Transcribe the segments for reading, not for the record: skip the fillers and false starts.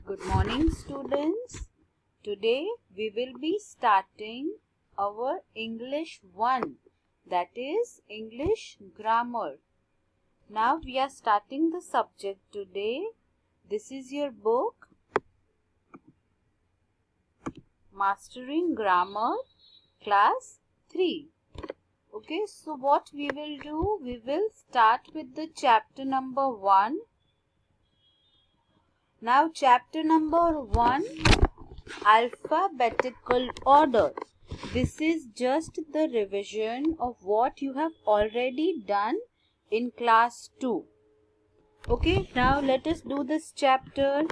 Good morning, students. Today we will be starting our English 1, that is English grammar. Now we are starting the subject today. This is your book, Mastering Grammar, Class 3. Okay, so what we will do, we will start with the chapter number 1. Now chapter number 1, alphabetical order. This is just the revision of what you have already done in class 2. Okay, now let us do this chapter.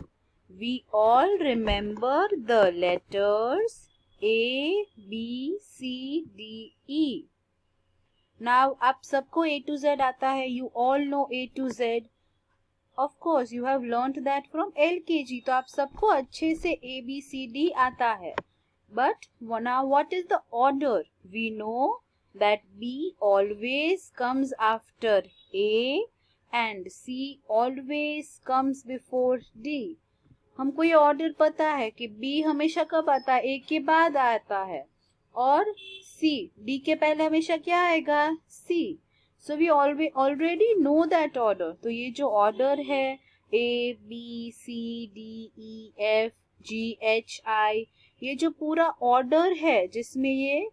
We all remember the letters A, B, C, D, E. Now, आप सबको A to Z आता है. You all know A to Z. Of course, you have learnt that from LKG. तो आप सबको अच्छे से A, B, C, D आता है. But now what is the order? We know that B always comes after A and C always comes before D. हमको ये order पता है कि B हमेशा कब आता है? A के बाद आता है और C D के पहले हमेशा क्या आएगा? C. So we already know that order. तो ये जो ऑर्डर है A, B, C, D, E, F, G, H, I, ये जो पूरा ऑर्डर है जिसमें ये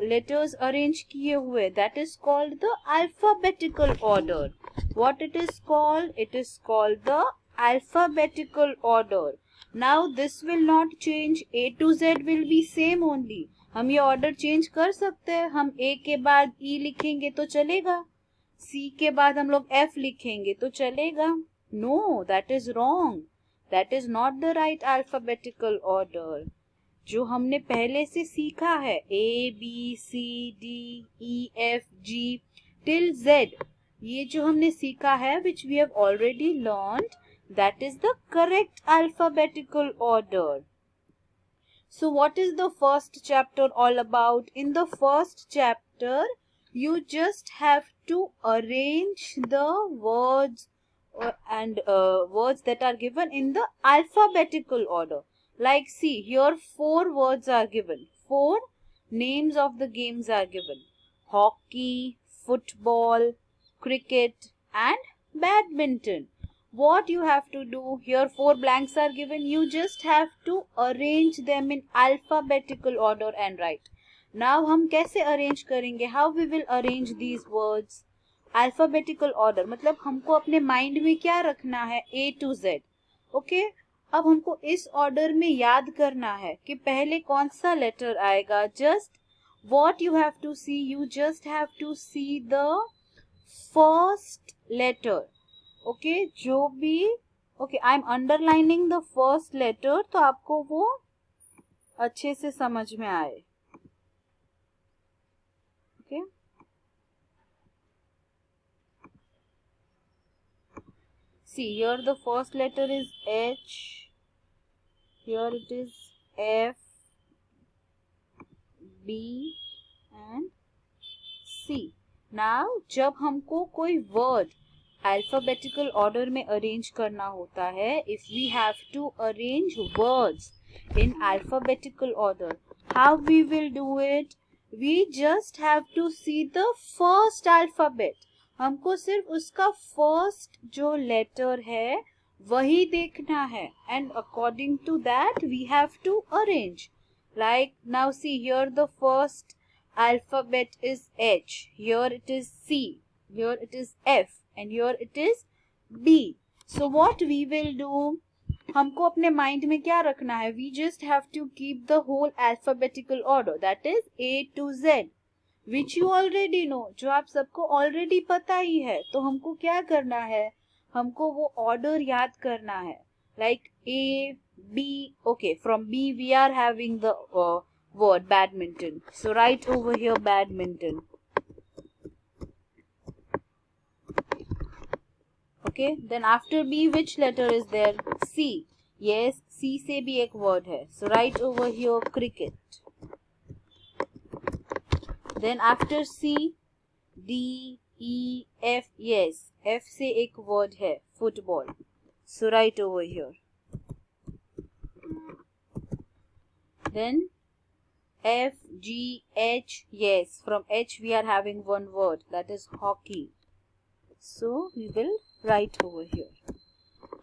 लेटर्स अरेंज किए हुए, that is called the alphabetical order. What it is called? It is called the alphabetical order. Now this will not change. A to Z will be same only. हम ये order change कर सकते हैं. हम A के बाद E लिखेंगे तो चलेगा. C के बाद हम लोग F लिखेंगे तो चलेगा. No, that is wrong. That is not the right alphabetical order. जो हमने पहले से सीखा है A, B, C, D, E, F, G till Z, ये जो हमने सीखा है which we have already learned, that is the correct alphabetical order. So what is the first chapter all about? In the first chapter, you just have to arrange the words and words that are given in the alphabetical order. Like see, here 4 words are given. 4 names of the games are given. Hockey, football, cricket and badminton. What you have to do, here 4 blanks are given. You just have to arrange them in alphabetical order and write. Now हम कैसे arrange करेंगे? How we will arrange these words? Alphabetical order मतलब हमको अपने mind में क्या रखना है? A to Z. Okay? अब हमको इस ऑर्डर में याद करना है कि पहले कौन सा लेटर आएगा. Just what you have to see, you just have to see the first letter. Okay, जो भी okay, I am underlining the first letter तो आपको वो अच्छे से समझ में आए. Okay. See, here the first letter is H. Here it is F, B and C. Now, जब हमको कोई word alphabetical order में arrange करना होता है, if we have to arrange words in alphabetical order, how we will do it? We just have to see the first alphabet. हमको सिर्फ उसका first जो letter है वही देखना है, and according to that we have to arrange. Like now see, here the first alphabet is H, here it is C, here it is F and here it is B. So what we will do, हमको अपने mind में क्या रखना है? We just have to keep the whole alphabetical order, that is A to Z, which you already know, जो आप सबको already पता ही है. तो हमको क्या करना है? हमको वो order याद करना है. Like A, B, okay, from B we are having the word badminton. So write over here badminton. Okay, then after B which letter is there? C. Yes, C से भी एक word है. So write over here cricket. Then after C, D, E, F. Yes, F से एक word है football. So write over here. Then F, G, H. Yes, from H we are having one word, that is hockey. So we will write over here.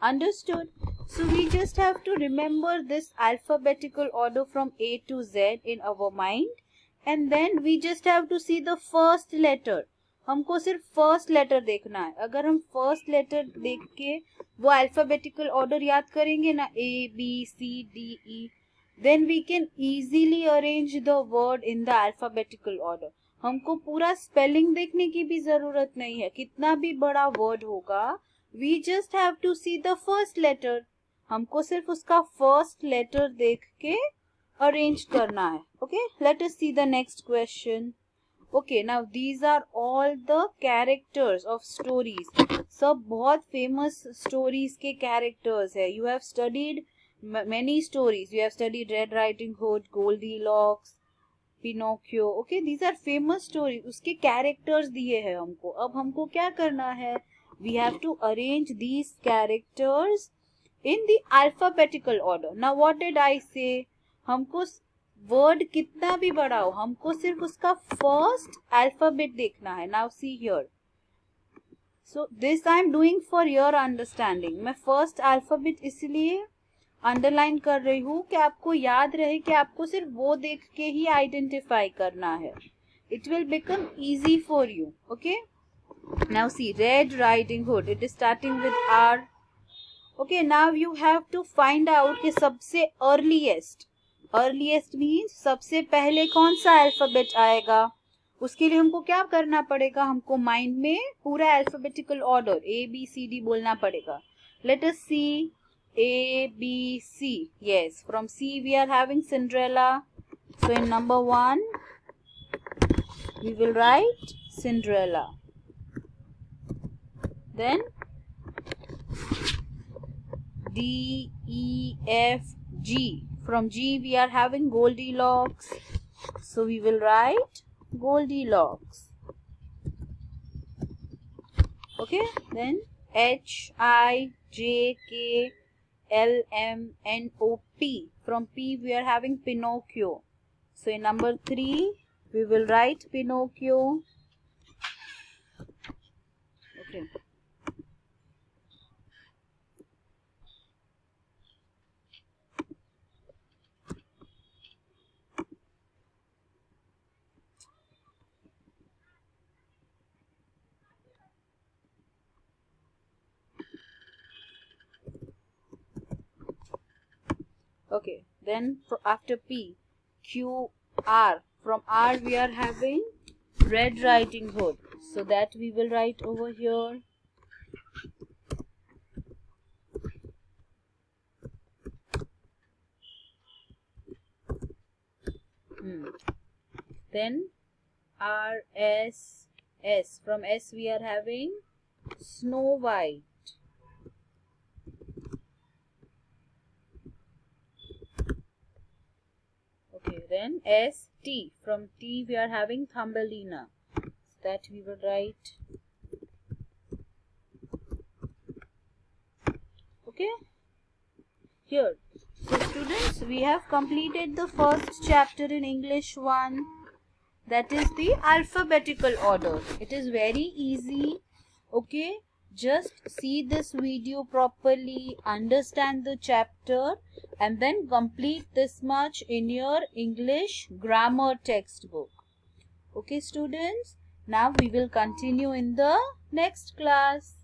Understood? So we just have to remember this alphabetical order from A to Z in our mind, and then we just have to see the first letter. हमको सिर्फ first letter देखना है. अगर हम first letter देख के वो alphabetical order याद करेंगे ना, A, B, C, D, E, then we can easily arrange the word in the alphabetical order. हमको पूरा स्पेलिंग देखने की भी जरूरत नहीं है. कितना भी बड़ा वर्ड होगा, we just have to see the first letter. हमको सिर्फ उसका फर्स्ट लेटर देख के अरेंज करना है. Okay, let us see the next question. Okay, now these are all the characters of stories. सब बहुत famous stories के characters है. You have studied many stories. You have studied Red Riding Hood, Goldilocks, Pinocchio. Okay, these are famous stories. उसके characters दिए हैं हमको. अब हमको क्या करना है? We have to arrange these characters in the alphabetical order. Now what did I say? हमको वर्ड कितना भी बड़ा हो, हमको सिर्फ उसका फर्स्ट अल्फाबेट देखना है. Now see here. So this I am doing for your understanding. मैं फर्स्ट अल्फाबेट इसलिए अंडरलाइन कर रही हूँ कि आपको याद रहे कि आपको सिर्फ वो देख के ही आइडेंटिफाई करना है. It will become easy for you. Okay, now see Red Riding Hood. It is starting with R. Okay, now you have to find out कि सबसे अर्लीएस्ट मीन्स सबसे पहले कौन सा अल्फाबेट आएगा. उसके लिए हमको क्या करना पड़ेगा? हमको माइंड में पूरा अल्फाबेटिकल ऑर्डर ABCD बोलना पड़ेगा. Let us see ABC. Yes, from C we are having Cinderella. So in number 1 we will write Cinderella. Then DEFG. From G we are having Goldilocks. So we will write Goldilocks. Okay, then HIJKLMNOP. From P we are having Pinocchio. So in number 3 we will write Pinocchio. Okay. Okay, then after P, Q, R. From R we are having Red Riding Hood. So that we will write over here. Then R, S, S. From S we are having Snow White. Okay, then S, T. From T we are having Thumbelina. That we will write. Okay, here. So students, we have completed the first chapter in English 1. That is the alphabetical order. It is very easy. Okay, just see this video properly, understand the chapter, and then complete this much in your English grammar textbook. Okay students, now we will continue in the next class.